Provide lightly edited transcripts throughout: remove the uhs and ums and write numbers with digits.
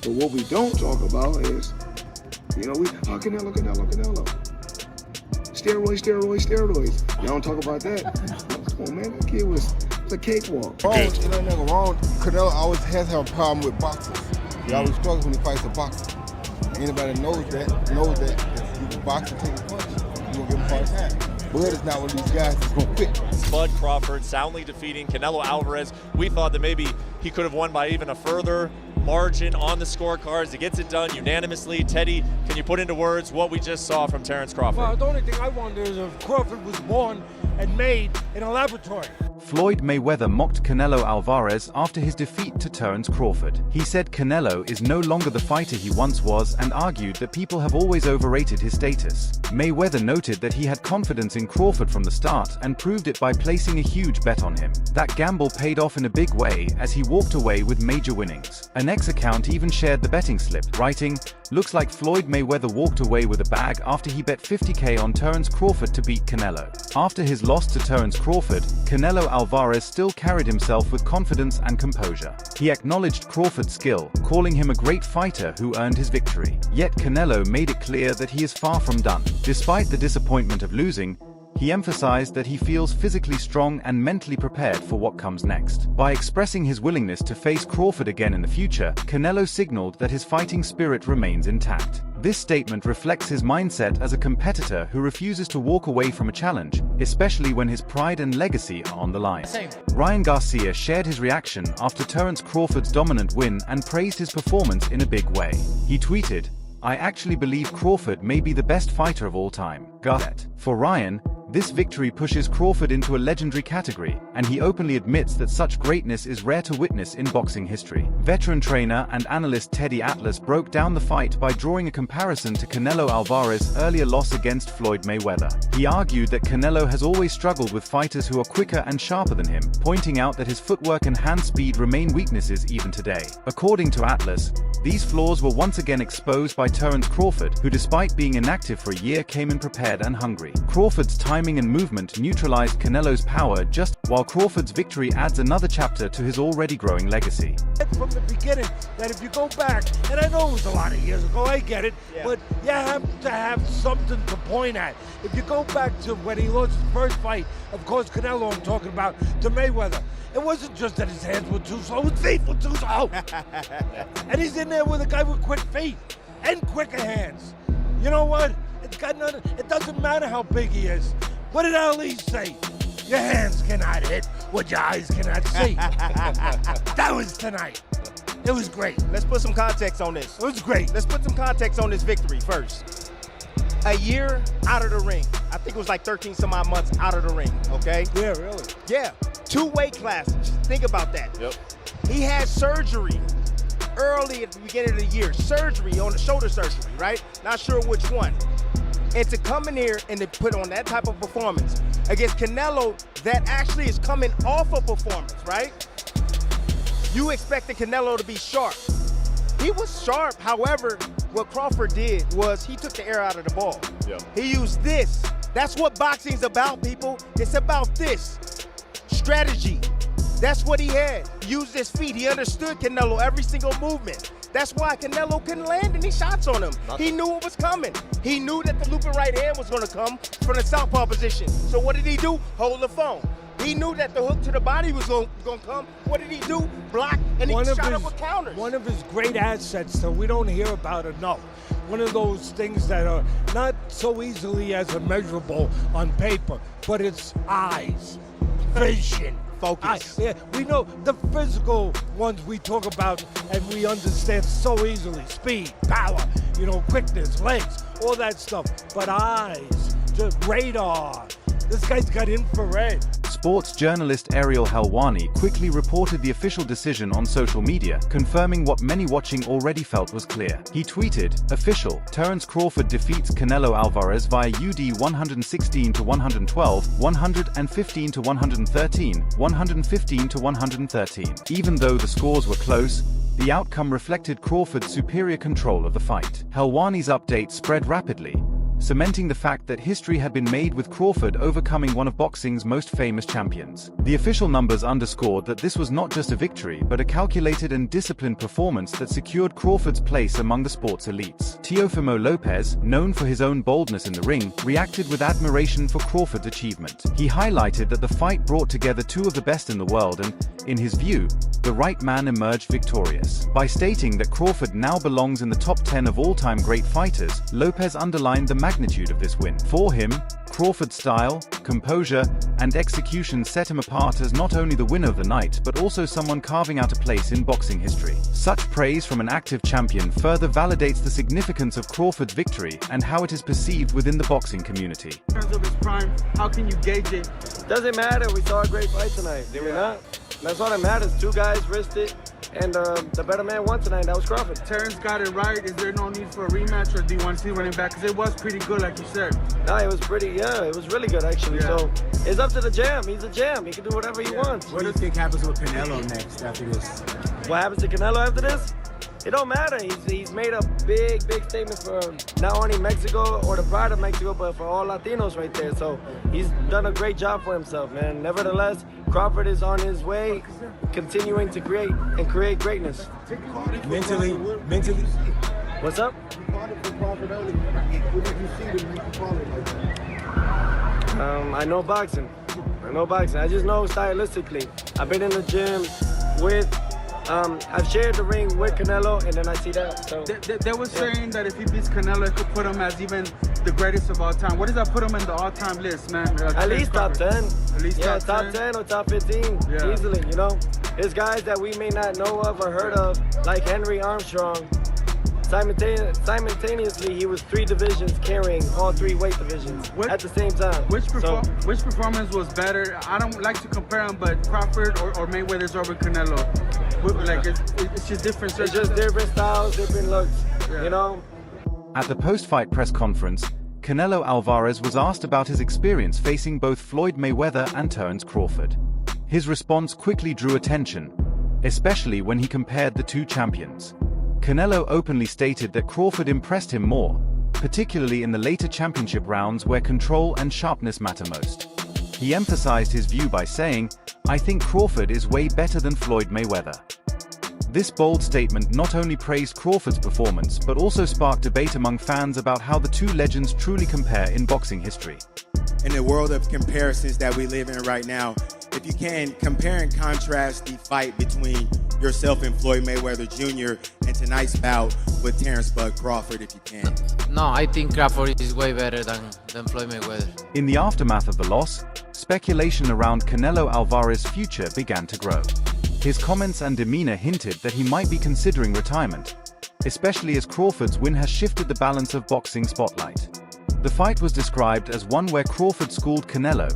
But what we don't talk about is, Canelo. Steroids. Y'all don't talk about that. Come on, man, that kid was a cakewalk. It ain't nothing wrong. Canelo always has had a problem with boxers. He always struggles when he fights a boxer. Anybody knows that if you can box and take a punch, you're gonna give him a hard time. Bud is not one of these guys that's gonna quit. Floyd Crawford soundly defeating Canelo Alvarez. We thought that maybe he could have won by even a further margin on the scorecards. He gets it done unanimously. Teddy, can you put into words what we just saw from Terence Crawford? Well, the only thing I wonder is if Crawford was born and made in a laboratory. Floyd Mayweather mocked Canelo Alvarez after his defeat to Terence Crawford. He said Canelo is no longer the fighter he once was and argued that people have always overrated his status. Mayweather noted that he had confidence in Crawford from the start and proved it by placing a huge bet on him. That gamble paid off in a big way as he walked away with major winnings. An ex-account even shared the betting slip, writing, "Looks like Floyd Mayweather walked away with a bag after he bet $50K on Terence Crawford to beat Canelo." After his loss to Terence Crawford, Canelo Alvarez still carried himself with confidence and composure. He acknowledged Crawford's skill, calling him a great fighter who earned his victory. Yet Canelo made it clear that he is far from done. Despite the disappointment of losing, he emphasized that he feels physically strong and mentally prepared for what comes next. By expressing his willingness to face Crawford again in the future, Canelo signaled that his fighting spirit remains intact. This statement reflects his mindset as a competitor who refuses to walk away from a challenge, especially when his pride and legacy are on the line. Ryan Garcia shared his reaction after Terence Crawford's dominant win and praised his performance in a big way. He tweeted, "I actually believe Crawford may be the best fighter of all time." For Ryan, this victory pushes Crawford into a legendary category, and he openly admits that such greatness is rare to witness in boxing history. Veteran trainer and analyst Teddy Atlas broke down the fight by drawing a comparison to Canelo Alvarez's earlier loss against Floyd Mayweather. He argued that Canelo has always struggled with fighters who are quicker and sharper than him, pointing out that his footwork and hand speed remain weaknesses even today. According to Atlas, these flaws were once again exposed by Terence Crawford, who despite being inactive for a year came in prepared and hungry. Crawford's timing and movement neutralized Canelo's power just while Crawford's victory adds another chapter to his already growing legacy. From the beginning, that if you go back, and I know it was a lot of years ago, I get it, but you have to have something to point at. If you go back to when he lost his first fight, of course Canelo I'm talking about, to Mayweather, it wasn't just that his hands were too slow, his feet were too slow. And he's in there with a guy with quick feet and quicker hands. You know what? It doesn't matter how big he is. What did Ali say? Your hands cannot hit what your eyes cannot see. That was tonight. It was great. Let's put some context on this. It was great. Let's put some context on this victory first. A year out of the ring. I think it was like 13 some odd months out of the ring, okay? Yeah, really? Yeah, 2 weight classes. Think about that. Yep. He had surgery early at the beginning of the year. Surgery on the shoulder surgery, right? Not sure which one. And to come in here and to put on that type of performance against Canelo that actually is coming off a performance, right? You expected Canelo to be sharp. He was sharp, however, what Crawford did was he took the air out of the ball. Yep. He used this. That's what boxing's about, people. It's about this. Strategy. That's what he had. He used his feet. He understood Canelo every single movement. That's why Canelo couldn't land any shots on him. He knew it was coming. He knew that the looping right hand was going to come from the southpaw position. So what did he do? Hold the phone. He knew that the hook to the body was going to come. What did he do? Block, and he shot up with counters. One of his great assets that we don't hear about enough. One of those things that are not so easily as immeasurable on paper, but it's eyes, vision. Focus. Yeah, we know the physical ones we talk about and we understand so easily. Speed, power, quickness, legs, all that stuff. But eyes, just radar. This guy's got infrared. Sports journalist Ariel Helwani quickly reported the official decision on social media, confirming what many watching already felt was clear. He tweeted, "Official, Terence Crawford defeats Canelo Alvarez via UD 116-112, 115-113, 115-113. Even though the scores were close, the outcome reflected Crawford's superior control of the fight." Helwani's update spread rapidly, cementing the fact that history had been made with Crawford overcoming one of boxing's most famous champions. The official numbers underscored that this was not just a victory but a calculated and disciplined performance that secured Crawford's place among the sport's elites. Teofimo Lopez, known for his own boldness in the ring, reacted with admiration for Crawford's achievement. He highlighted that the fight brought together two of the best in the world and, in his view, the right man emerged victorious. By stating that Crawford now belongs in the top 10 of all-time great fighters, Lopez underlined the magnitude of this win. For him, Crawford's style, composure, and execution set him apart as not only the winner of the night but also someone carving out a place in boxing history. Such praise from an active champion further validates the significance of Crawford's victory and how it is perceived within the boxing community. In terms of his prime, how can you gauge it? Doesn't matter. We saw a great fight tonight, did we not? That's all that matters. Two guys risked it, and the better man won tonight. That was Crawford. Terence got it right. Is there no need for a rematch, or do you want to see running back? Because it was pretty good, like you said. No, it was pretty, it was really good, actually. Yeah. So it's up to the jam. He's a jam. He can do whatever he wants. What do you think happens with Canelo next after this? What happens to Canelo after this? It don't matter. He's made a big statement for not only Mexico or the pride of Mexico, but for all Latinos right there. So he's done a great job for himself, man. Nevertheless, Crawford is on his way, continuing to create greatness. Mentally. What's up? I know boxing. I just know stylistically. I've been in the gym with. I've shared the ring with Canelo, and then I see that. So They were saying that if he beats Canelo, it could put him as even the greatest of all time. What does that put him in the all-time list, man? At least top 10. At least top 10 or top 15, easily, you know? There's guys that we may not know of or heard of, like Henry Armstrong. Simultaneously, he was 3 divisions carrying all 3 weight divisions at the same time. Which performance was better? I don't like to compare them, but Crawford or Mayweather's over Canelo. Like it's just different. It's just different styles, different looks, you know? At the post-fight press conference, Canelo Alvarez was asked about his experience facing both Floyd Mayweather and Terence Crawford. His response quickly drew attention, especially when he compared the two champions. Canelo openly stated that Crawford impressed him more, particularly in the later championship rounds where control and sharpness matter most. He emphasized his view by saying, "I think Crawford is way better than Floyd Mayweather." This bold statement not only praised Crawford's performance but also sparked debate among fans about how the two legends truly compare in boxing history. In the world of comparisons that we live in right now, if you can, compare and contrast the fight between yourself and Floyd Mayweather Jr. and tonight's bout with Terence Bud Crawford, if you can. No, I think Crawford is way better than Floyd Mayweather. In the aftermath of the loss, speculation around Canelo Alvarez's future began to grow. His comments and demeanor hinted that he might be considering retirement, especially as Crawford's win has shifted the balance of boxing spotlight. The fight was described as one where Crawford schooled Canelo,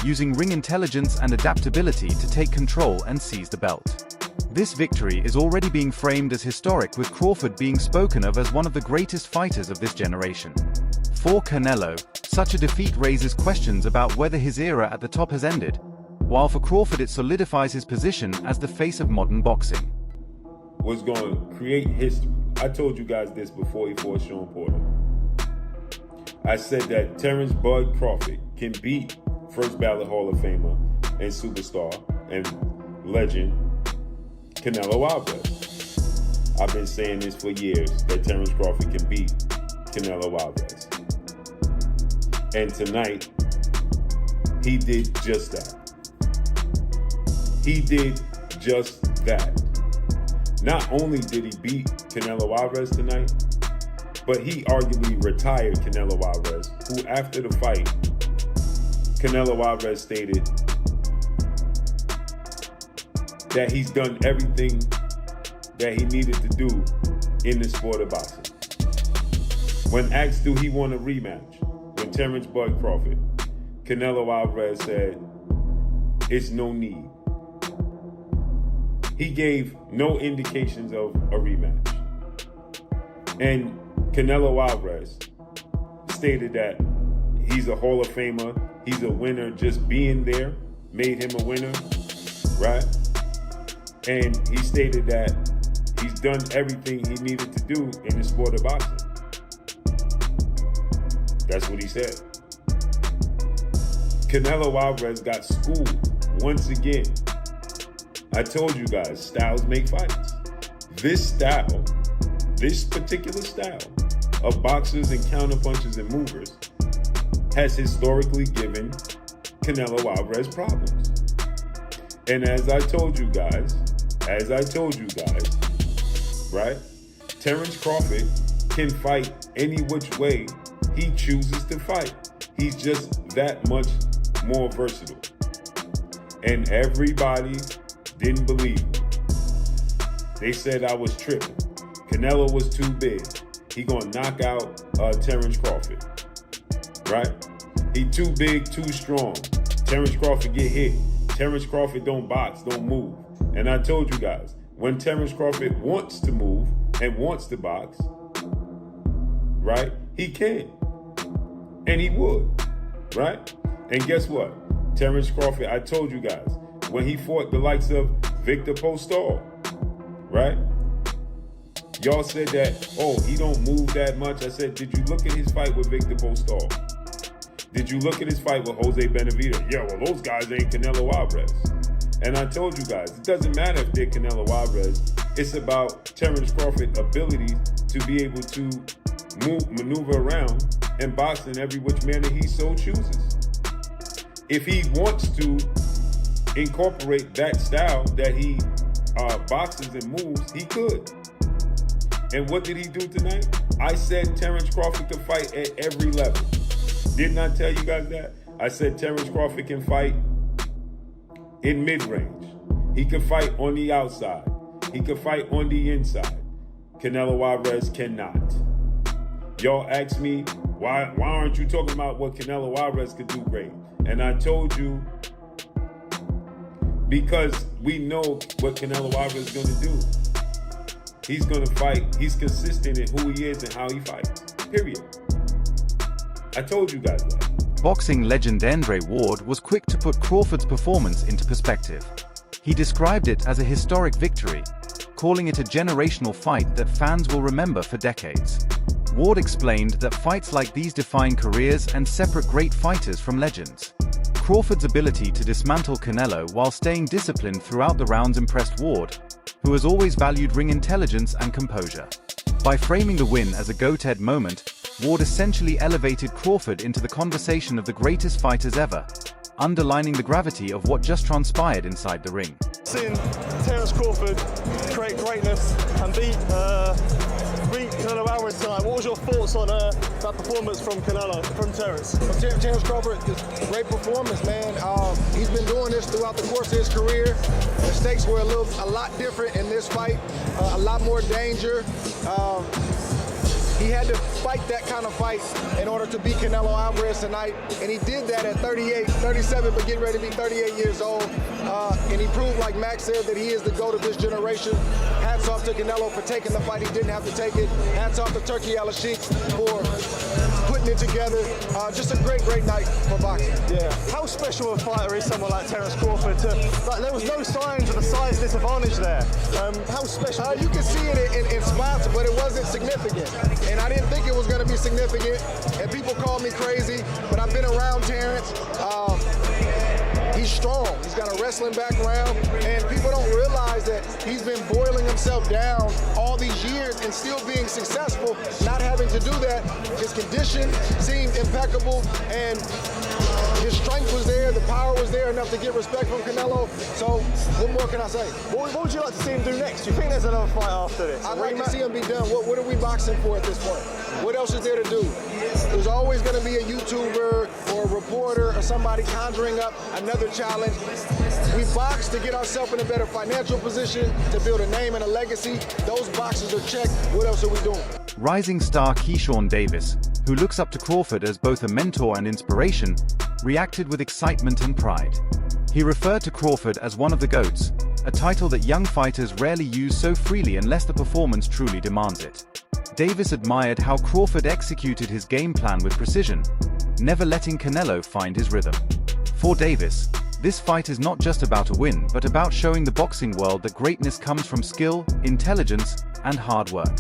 using ring intelligence and adaptability to take control and seize the belt. This victory is already being framed as historic, with Crawford being spoken of as one of the greatest fighters of this generation. For Canelo, such a defeat raises questions about whether his era at the top has ended, while for Crawford it solidifies his position as the face of modern boxing. Was going to create history. I told you guys this before he fought Sean Porter. I said that Terence Bud Crawford can beat first ballot Hall of Famer and superstar and legend Canelo Alvarez. I've been saying this for years, that Terence Crawford can beat Canelo Alvarez. And tonight, he did just that. He did just that. Not only did he beat Canelo Alvarez tonight, but he arguably retired Canelo Alvarez, who after the fight, Canelo Alvarez stated that he's done everything that he needed to do in the sport of boxing. When asked, do he want a rematch with Terence Bud Crawford, Canelo Alvarez said, it's no need. He gave no indications of a rematch. And Canelo Alvarez stated that he's a Hall of Famer, he's a winner, just being there made him a winner, right? And he stated that he's done everything he needed to do in the sport of boxing. That's what he said. Canelo Alvarez got schooled once again. I told you guys, styles make fights. This particular style of boxers and counterpunchers and movers has historically given Canelo Alvarez problems. And as I told you guys, right? Terence Crawford can fight any which way he chooses to fight. He's just that much more versatile. And everybody didn't believe me. They said I was tripping. Canelo was too big. He gonna knock out Terence Crawford, right? He too big, too strong. Terence Crawford get hit. Terence Crawford don't box, don't move. And I told you guys, when Terence Crawford wants to move and wants to box, right? He can. And he would, right? And guess what? Terence Crawford, I told you guys, when he fought the likes of Victor Postol, right? Y'all said that, oh, he don't move that much. I said, did you look at his fight with Victor Postol? Did you look at his fight with Jose Benavidez? Yeah, well, those guys ain't Canelo Alvarez. And I told you guys, it doesn't matter if they're Canelo Alvarez. It's about Terence Crawford's ability to be able to maneuver around and box in every which manner he so chooses. If he wants to incorporate that style that he boxes and moves, he could. And what did he do tonight? I said Terence Crawford could fight at every level. Didn't I tell you guys that? I said Terence Crawford can fight in mid-range. He can fight on the outside. He can fight on the inside. Canelo Alvarez cannot. Y'all asked me, why aren't you talking about what Canelo Alvarez could do great? And I told you, because we know what Canelo Alvarez is going to do. He's going to fight. He's consistent in who he is and how he fights. Period. I told you guys that. Boxing legend Andre Ward was quick to put Crawford's performance into perspective. He described it as a historic victory, calling it a generational fight that fans will remember for decades. Ward explained that fights like these define careers and separate great fighters from legends. Crawford's ability to dismantle Canelo while staying disciplined throughout the rounds impressed Ward, who has always valued ring intelligence and composure. By framing the win as a go-ahead moment, Ward essentially elevated Crawford into the conversation of the greatest fighters ever, underlining the gravity of what just transpired inside the ring. Seeing Terence Crawford create greatness and beat Canelo Alvarez tonight, what was your thoughts on that performance from Terence? Terence Crawford, great performance, man. He's been doing this throughout the course of his career. The stakes were a lot different in this fight, a lot more danger. He had to fight that kind of fight in order to beat Canelo Alvarez tonight, and he did that at 37, but getting ready to be 38 years old. And he proved, like Max said, that he is the GOAT of this generation. Hats off to Canelo for taking the fight. He didn't have to take it. Hats off to Turkey Al-Sheikh for putting it together. Just a great night for boxing. Yeah. How special a fighter is someone like Terence Crawford? There was no signs of a size disadvantage there. How special? You can see it in spots, but it wasn't significant. And I didn't think it was going to be significant. And people call me crazy, but I've been around Terence. He's strong. He's got a wrestling background, and people don't realize that he's been boiling himself down all these years and still being successful, not having to do that. His condition seemed impeccable, and his strength was there, the power was there enough to get respect from Canelo. So what more can I say? What would you like to see him do next? Do you think there's another fight after this? I'd like to see him be done. What are we boxing for at this point? What else is there to do? There's always going to be a YouTuber or a reporter or somebody conjuring up another challenge. We box to get ourselves in a better financial position, to build a name and a legacy. Those boxes are checked. What else are we doing? Rising star Keyshawn Davis, who looks up to Crawford as both a mentor and inspiration, reacted with excitement and pride. He referred to Crawford as one of the GOATs, a title that young fighters rarely use so freely unless the performance truly demands it. Davis admired how Crawford executed his game plan with precision, never letting Canelo find his rhythm. For Davis, this fight is not just about a win, but about showing the boxing world that greatness comes from skill, intelligence, and hard work.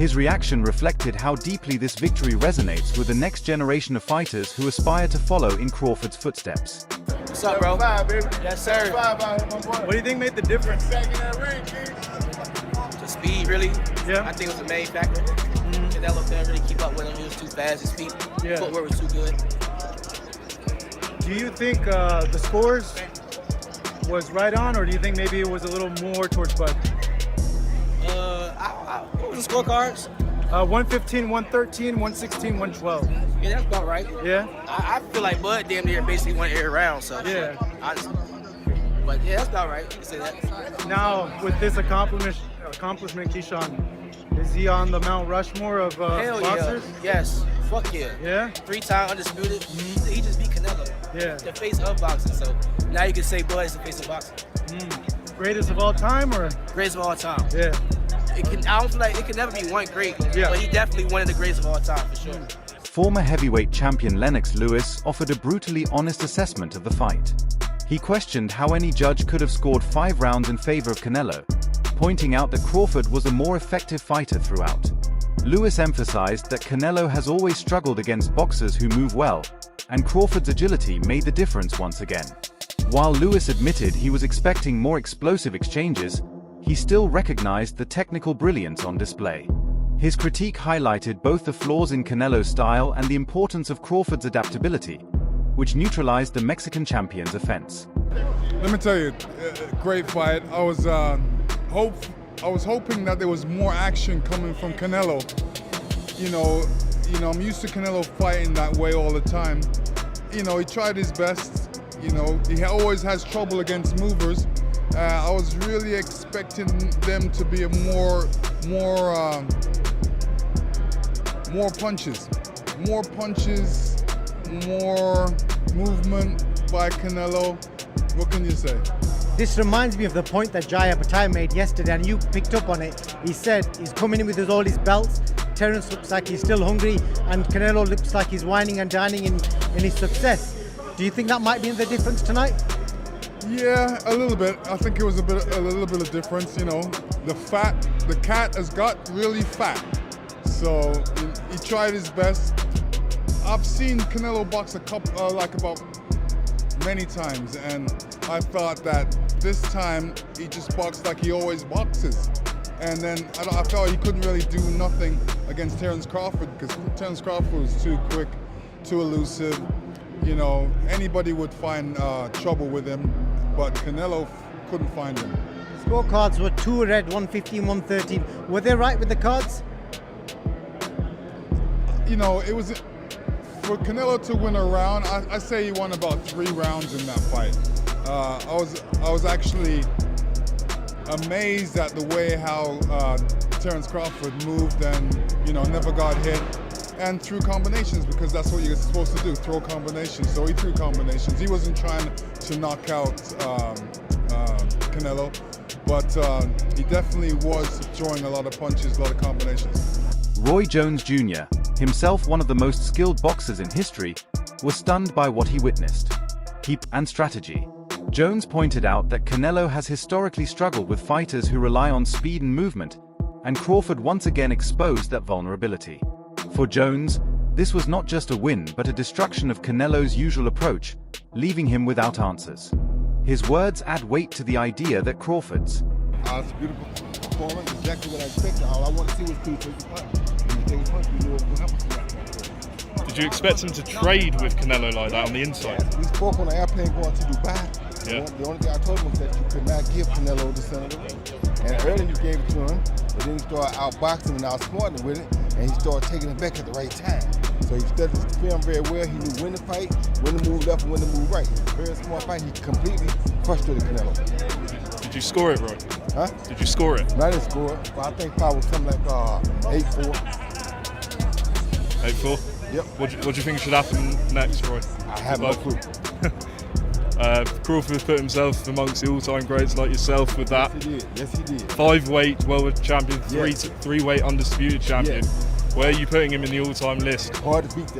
His reaction reflected how deeply this victory resonates with the next generation of fighters who aspire to follow in Crawford's footsteps. What's up, bro? Baby. Yes, sir. What do you think made the difference? The speed, really. Yeah. I think it was the main factor. Canelo couldn't really keep up with him. He was too fast. His feet, footwork was too good. Do you think the scores was right on, or do you think maybe it was a little more towards Bud? What was the scorecards? 115, 113, 116, 112. Yeah, that's about right. Yeah? I feel like Bud damn near basically won every round, so. Yeah. But yeah, that's about right. You can say that. Now, with this accomplishment, Keyshawn, is he on the Mount Rushmore of Hell boxers? yeah. Yes. Fuck yeah. Yeah? 3-time undisputed. He just beat Canelo. Yeah. The face of boxing. So now you can say Bud is the face of boxing. Greatest of all time, or? Greatest of all time. Yeah. I don't feel like it can never be one great, but he definitely one of the greatest of all time for sure. Former heavyweight champion Lennox Lewis offered a brutally honest assessment of the fight. He questioned how any judge could have scored 5 rounds in favor of Canelo, pointing out that Crawford was a more effective fighter throughout. Lewis emphasized that Canelo has always struggled against boxers who move well, and Crawford's agility made the difference once again. While Lewis admitted he was expecting more explosive exchanges, he still recognized the technical brilliance on display. His critique highlighted both the flaws in Canelo's style and the importance of Crawford's adaptability, which neutralized the Mexican champion's offense. Let me tell you, great fight. I was hoping that there was more action coming from Canelo. You know, I'm used to Canelo fighting that way all the time. He tried his best. He always has trouble against movers. I was really expecting them to be more punches, more movement by Canelo. What can you say? This reminds me of the point that Jaya Patai made yesterday, and you picked up on it. He said he's coming in with all his belts. Terence looks like he's still hungry, and Canelo looks like he's whining and dining in his success. Do you think that might be the difference tonight? Yeah, a little bit. I think it was a little bit of difference. The cat has got really fat, so he tried his best. I've seen Canelo box about many times, and I thought that this time he just boxed like he always boxes. And then I felt he couldn't really do nothing against Terence Crawford because Terence Crawford was too quick, too elusive. Anybody would find trouble with him, but Canelo couldn't find him. Scorecards were 2 red, 115, 113. Were they right with the cards? It was for Canelo to win a round. I say he won about 3 rounds in that fight. I was actually amazed at the way how Terence Crawford moved and never got hit. And threw combinations, because that's what you're supposed to do, throw combinations. So he threw combinations. He wasn't trying to knock out Canelo, but he definitely was throwing a lot of punches, a lot of combinations. Roy Jones Jr., himself one of the most skilled boxers in history, was stunned by what he witnessed. And strategy. Jones pointed out that Canelo has historically struggled with fighters who rely on speed and movement, and Crawford once again exposed that vulnerability. For Jones, this was not just a win but a destruction of Canelo's usual approach, leaving him without answers. His words add weight to the idea that Crawford's It's a beautiful performance, exactly what I expected. All I want to see was two punches. Did you expect him to trade with Canelo like that on the inside? We spoke on the airplane going to Dubai. Yeah. The only thing I told him was that you could not give Canelo the center of the ring. And earlier you gave it to him, but then he started outboxing and outsmarting with it, and he started taking it back at the right time. So he studied the film very well. He knew when to fight, when to move left, and when to move right. Very smart fight. He completely frustrated Canelo. Did you score it, Roy? Huh? Did you score it? No, I didn't score it, but I think probably was something like 8-4. 8-4? Yep. What do you think should happen next, Roy? I have no clue. Crawford put himself amongst the all-time greats like yourself with that. Yes, he did. Yes, he did. 5-weight world champion, Yes. 3-weight undisputed champion. Yes. Where are you putting him in the all-time list? Hard to beat that.